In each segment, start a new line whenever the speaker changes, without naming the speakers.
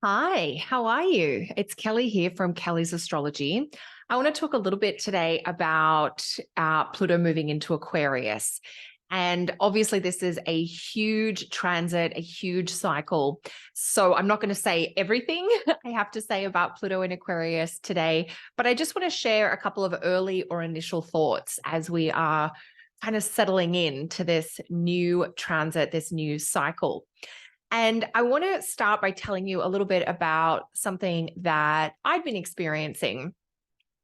Hi, how are you? It's Kelly here from Kelly's Astrology. I want to talk a little bit today about Pluto moving into Aquarius. And obviously, this is a huge transit, a huge cycle. So I'm not going to say everything I have to say about Pluto in Aquarius today, but I just want to share a couple of early or initial thoughts as we are kind of settling into this new transit, this new cycle. And I want to start by telling you a little bit about something that I've been experiencing.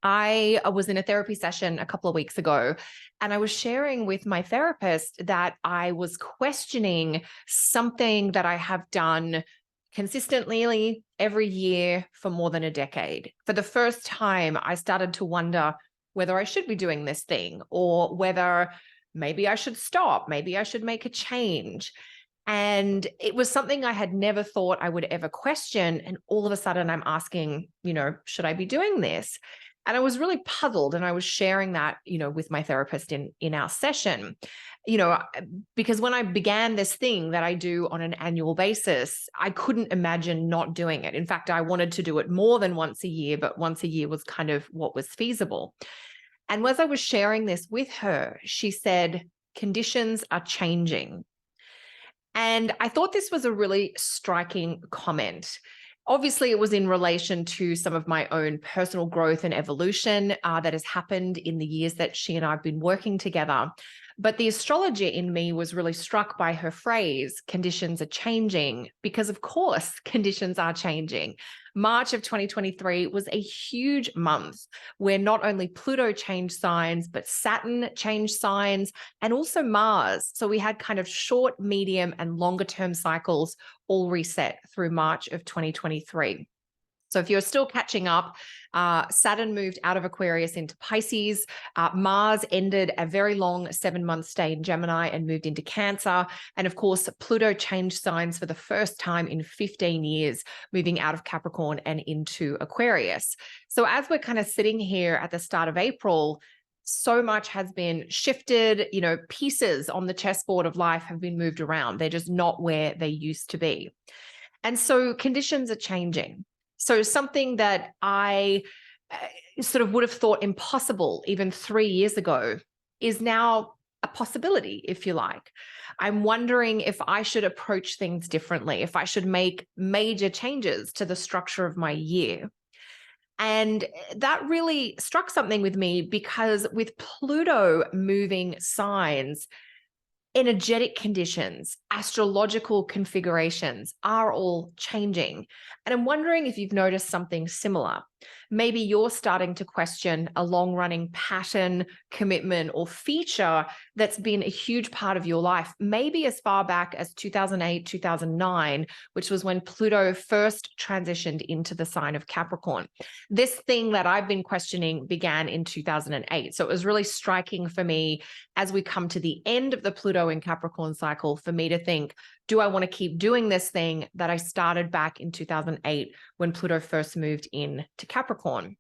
I was in a therapy session a couple of weeks ago, and I was sharing with my therapist that I was questioning something that I have done consistently every year for more than a decade. For the first time, I started to wonder whether I should be doing this thing or whether maybe I should stop, maybe I should make a change. And it was something I had never thought I would ever question. And all of a sudden I'm asking, should I be doing this? And I was really puzzled. And I was sharing that, with my therapist in our session, you know, because when I began this thing that I do on an annual basis, I couldn't imagine not doing it. In fact, I wanted to do it more than once a year, but once a year was kind of what was feasible. And as I was sharing this with her, she said, conditions are changing. And I thought this was a really striking comment. Obviously, it was in relation to some of my own personal growth and evolution that has happened in the years that she and I have been working together. But the astrologer in me was really struck by her phrase, conditions are changing, because of course, conditions are changing. March of 2023 was a huge month where not only Pluto changed signs, but Saturn changed signs and also Mars. So we had kind of short, medium, and longer term cycles all reset through March of 2023. So if you're still catching up, Saturn moved out of Aquarius into Pisces. Mars ended a very long 7-month stay in Gemini and moved into Cancer. And of course, Pluto changed signs for the first time in 15 years, moving out of Capricorn and into Aquarius. So as we're kind of sitting here at the start of April, so much has been shifted, pieces on the chessboard of life have been moved around. They're just not where they used to be. And so conditions are changing. So something that I sort of would have thought impossible even 3 years ago is now a possibility, if you like. I'm wondering if I should approach things differently, if I should make major changes to the structure of my year. And that really struck something with me because with Pluto moving signs, energetic conditions, astrological configurations are all changing. And I'm wondering if you've noticed something similar. Maybe you're starting to question a long-running pattern, commitment, or feature that's been a huge part of your life, maybe as far back as 2008, 2009, which was when Pluto first transitioned into the sign of Capricorn. This thing that I've been questioning began in 2008. So it was really striking for me as we come to the end of the Pluto in Capricorn cycle for me to think, do I want to keep doing this thing that I started back in 2008 when Pluto first moved in to Capricorn?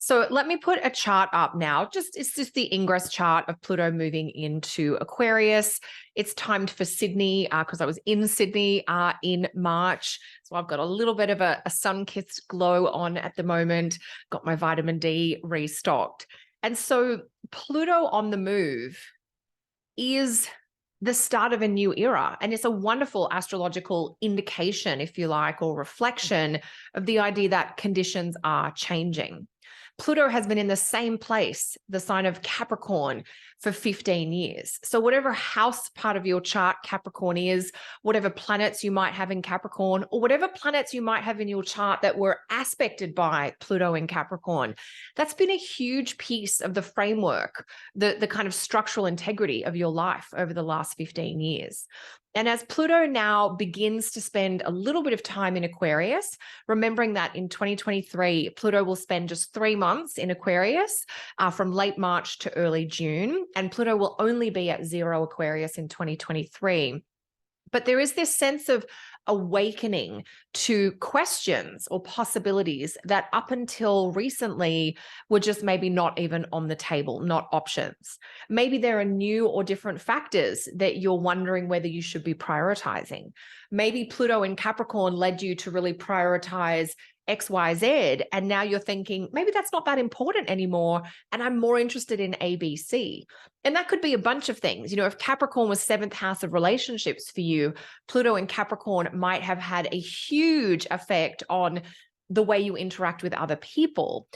So let me put a chart up now. It's just the ingress chart of Pluto moving into Aquarius. It's timed for Sydney because I was in Sydney in March. So I've got a little bit of a sun-kissed glow on at the moment, got my vitamin D restocked. And so Pluto on the move is the start of a new era. And it's a wonderful astrological indication, if you like, or reflection of the idea that conditions are changing. Pluto has been in the same place, the sign of Capricorn, for 15 years. So whatever house part of your chart Capricorn is, whatever planets you might have in Capricorn, or whatever planets you might have in your chart that were aspected by Pluto in Capricorn, that's been a huge piece of the framework, the kind of structural integrity of your life over the last 15 years. And as Pluto now begins to spend a little bit of time in Aquarius, remembering that in 2023, Pluto will spend just 3 months in Aquarius from late March to early June, and Pluto will only be at 0 Aquarius in 2023. But there is this sense of awakening to questions or possibilities that up until recently were just maybe not even on the table, not options. Maybe there are new or different factors that you're wondering whether you should be prioritizing. Maybe Pluto in Capricorn led you to really prioritize X, Y, Z. And now you're thinking, maybe that's not that important anymore. And I'm more interested in A, B, C. And that could be a bunch of things. You know, if Capricorn was 7th house of relationships for you, Pluto in Capricorn might have had a huge effect on the way you interact with other people.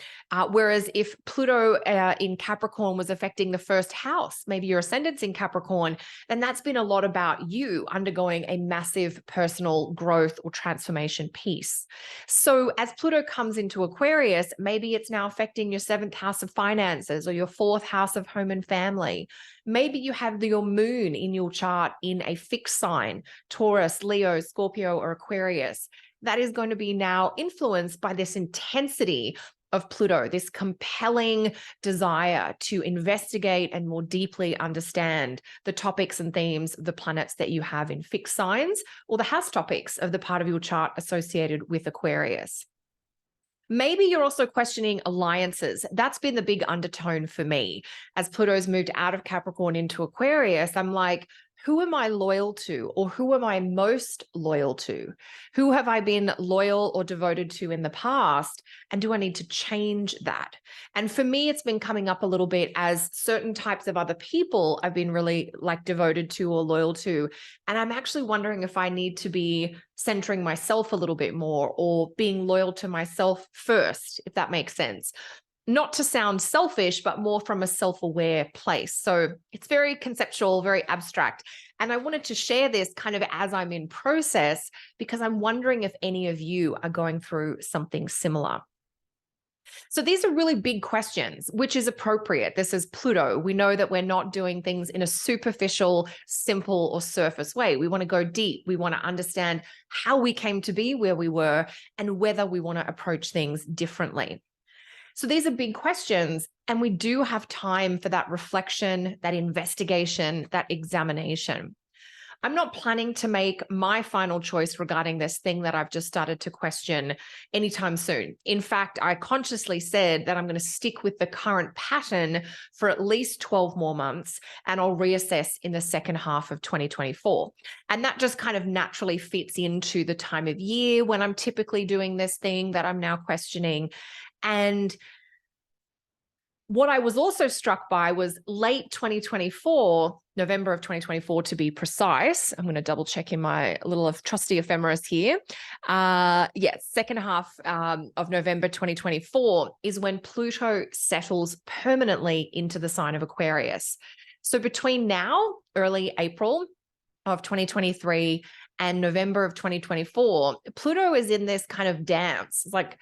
Whereas if Pluto in Capricorn was affecting the 1st house, maybe your ascendant's in Capricorn, then that's been a lot about you undergoing a massive personal growth or transformation piece. So as Pluto comes into Aquarius, maybe it's now affecting your 7th house of finances or your 4th house of home and family. Maybe you have your moon in your chart in a fixed sign, Taurus, Leo, Scorpio, or Aquarius. That is going to be now influenced by this intensity of Pluto, this compelling desire to investigate and more deeply understand the topics and themes of the planets that you have in fixed signs or the house topics of the part of your chart associated with Aquarius. Maybe you're also questioning alliances. That's been the big undertone for me. As Pluto's moved out of Capricorn into Aquarius, I'm like, who am I loyal to, or who am I most loyal to? Who have I been loyal or devoted to in the past? And do I need to change that? And for me, it's been coming up a little bit as certain types of other people I've been really like devoted to or loyal to. And I'm actually wondering if I need to be centering myself a little bit more or being loyal to myself first, if that makes sense. Not to sound selfish, but more from a self-aware place. So it's very conceptual, very abstract. And I wanted to share this kind of as I'm in process, because I'm wondering if any of you are going through something similar. So these are really big questions, which is appropriate. This is Pluto. We know that we're not doing things in a superficial, simple, or surface way. We want to go deep. We want to understand how we came to be where we were and whether we want to approach things differently. So these are big questions, and we do have time for that reflection, that investigation, that examination. I'm not planning to make my final choice regarding this thing that I've just started to question anytime soon. In fact, I consciously said that I'm going to stick with the current pattern for at least 12 more months, and I'll reassess in the second half of 2024. And that just kind of naturally fits into the time of year when I'm typically doing this thing that I'm now questioning. And what I was also struck by was late 2024, November of 2024 to be precise. I'm going to double check in my little trusty ephemeris here. Yes, second half of November 2024 is when Pluto settles permanently into the sign of Aquarius. So between now, early April of 2023 and November of 2024, Pluto is in this kind of dance. It's like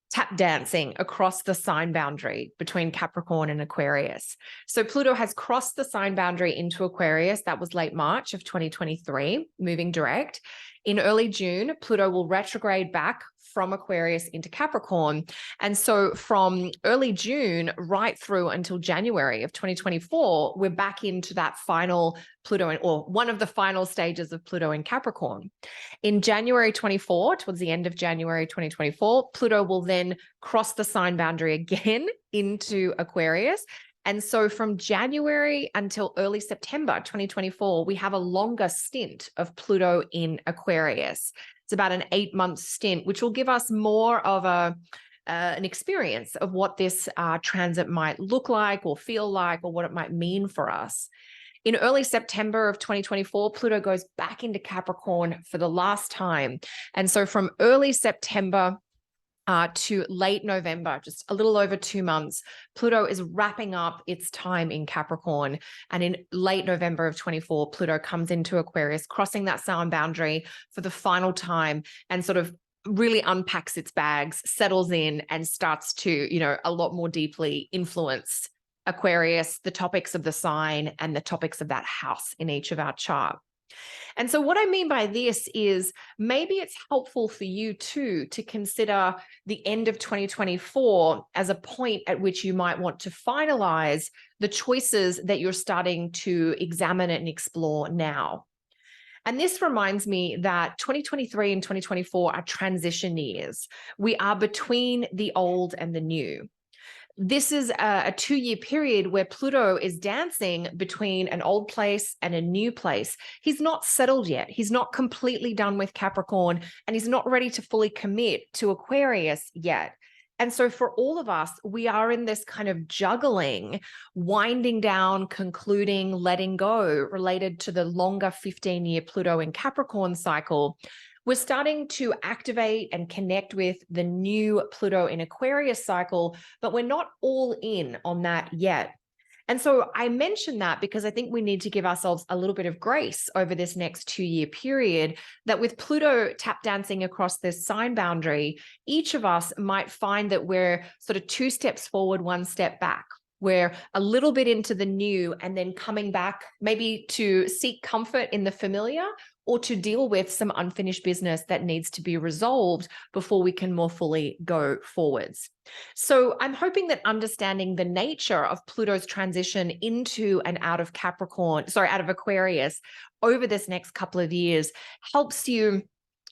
tap dancing across the sign boundary between Capricorn and Aquarius. So Pluto has crossed the sign boundary into Aquarius. That was late March of 2023, moving direct. In early June, Pluto will retrograde back from Aquarius into Capricorn. And so from early June right through until January of 2024, we're back into that final Pluto, or one of the final stages of Pluto in Capricorn. In January 24, towards the end of January 2024, Pluto will then cross the sign boundary again into Aquarius. And so from January until early September 2024, we have a longer stint of Pluto in Aquarius. It's about an 8-month stint, which will give us more of an experience of what this transit might look like or feel like, or what it might mean for us. In early September of 2024, Pluto goes back into Capricorn for the last time. And so from early September to late November, just a little over 2 months, Pluto is wrapping up its time in Capricorn. And in late November of 24, Pluto comes into Aquarius, crossing that sign boundary for the final time, and sort of really unpacks its bags, settles in, and starts to, you know, a lot more deeply influence Aquarius, the topics of the sign, and the topics of that house in each of our chart. And so what I mean by this is maybe it's helpful for you too to consider the end of 2024 as a point at which you might want to finalize the choices that you're starting to examine and explore now. And this reminds me that 2023 and 2024 are transition years. We are between the old and the new. This is a 2-year period where Pluto is dancing between an old place and a new place. He's not settled yet. He's not completely done with Capricorn, and he's not ready to fully commit to Aquarius yet. And so for all of us, we are in this kind of juggling, winding down, concluding, letting go related to the longer 15-year Pluto in Capricorn cycle. We're starting to activate and connect with the new Pluto in Aquarius cycle, but we're not all in on that yet. And so I mention that because I think we need to give ourselves a little bit of grace over this next 2-year period, that with Pluto tap dancing across this sign boundary, each of us might find that we're sort of 2 steps forward, 1 step back. We're a little bit into the new and then coming back maybe to seek comfort in the familiar, or to deal with some unfinished business that needs to be resolved before we can more fully go forwards. So I'm hoping that understanding the nature of Pluto's transition into and out of out of Aquarius over this next couple of years helps you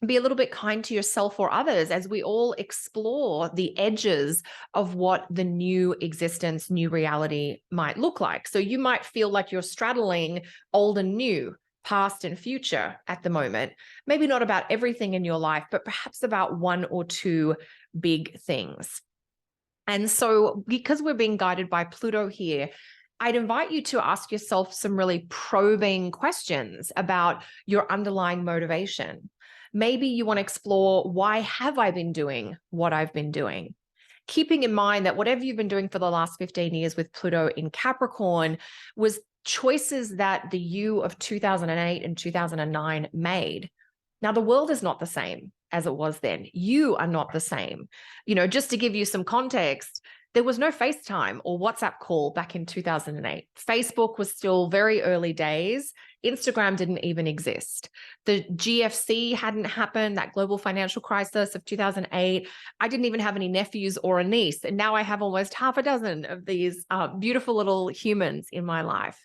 be a little bit kind to yourself or others as we all explore the edges of what the new existence, new reality might look like. So you might feel like you're straddling old and new, past and future at the moment. Maybe not about everything in your life, but perhaps about 1 or 2 big things. And so because we're being guided by Pluto here, I'd invite you to ask yourself some really probing questions about your underlying motivation. Maybe you want to explore, why have I been doing what I've been doing? Keeping in mind that whatever you've been doing for the last 15 years with Pluto in Capricorn was choices that the you of 2008 and 2009 made. Now, the world is not the same as it was then. You are not the same. Just to give you some context, there was no FaceTime or WhatsApp call back in 2008. Facebook was still very early days. Instagram didn't even exist. The GFC hadn't happened, that global financial crisis of 2008. I didn't even have any nephews or a niece. And now I have almost half a dozen of these beautiful little humans in my life.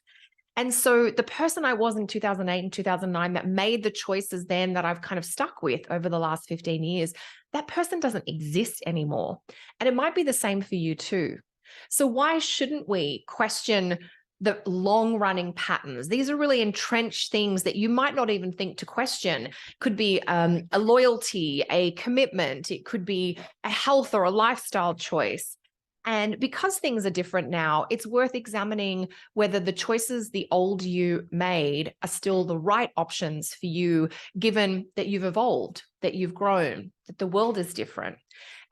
And so the person I was in 2008 and 2009 that made the choices then that I've kind of stuck with over the last 15 years, that person doesn't exist anymore. And it might be the same for you too. So why shouldn't we question the long-running patterns? These are really entrenched things that you might not even think to question. Could be a loyalty, a commitment. It could be a health or a lifestyle choice. And because things are different now, it's worth examining whether the choices the old you made are still the right options for you, given that you've evolved, that you've grown, that the world is different.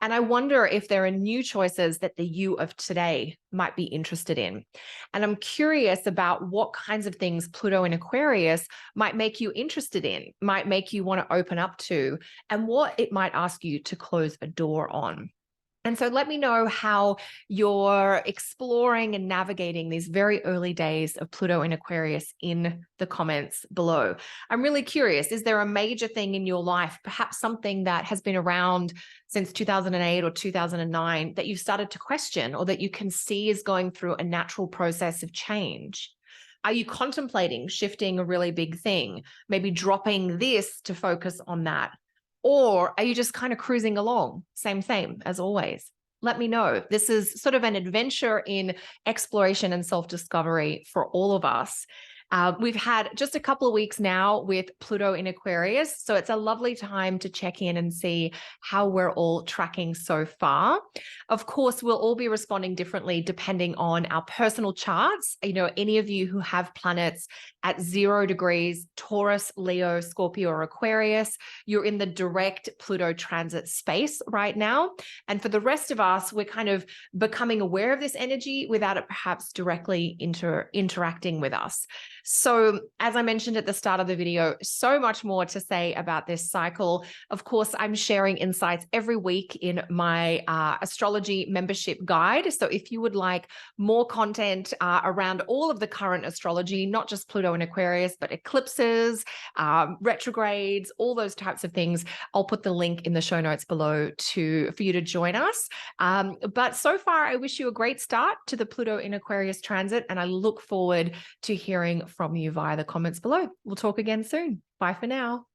And I wonder if there are new choices that the you of today might be interested in. And I'm curious about what kinds of things Pluto in Aquarius might make you interested in, might make you want to open up to, and what it might ask you to close a door on. And so let me know how you're exploring and navigating these very early days of Pluto in Aquarius in the comments below. I'm really curious, is there a major thing in your life, perhaps something that has been around since 2008 or 2009 that you've started to question, or that you can see is going through a natural process of change? Are you contemplating shifting a really big thing, maybe dropping this to focus on that? Or are you just kind of cruising along, same as always? Let me know. This is sort of an adventure in exploration and self-discovery for all of us. We've had just a couple of weeks now with Pluto in Aquarius, so it's a lovely time to check in and see how we're all tracking so far. Of course, we'll all be responding differently depending on our personal charts. Any of you who have planets at 0 degrees, Taurus, Leo, Scorpio, or Aquarius, you're in the direct Pluto transit space right now. And for the rest of us, we're kind of becoming aware of this energy without it perhaps directly interacting with us. So as I mentioned at the start of the video, so much more to say about this cycle. Of course, I'm sharing insights every week in my astrology membership guide. So if you would like more content around all of the current astrology, not just Pluto in Aquarius, but eclipses, retrogrades, all those types of things, I'll put the link in the show notes below for you to join us. But so far, I wish you a great start to the Pluto in Aquarius transit, and I look forward to hearing from you via the comments below. We'll talk again soon. Bye for now.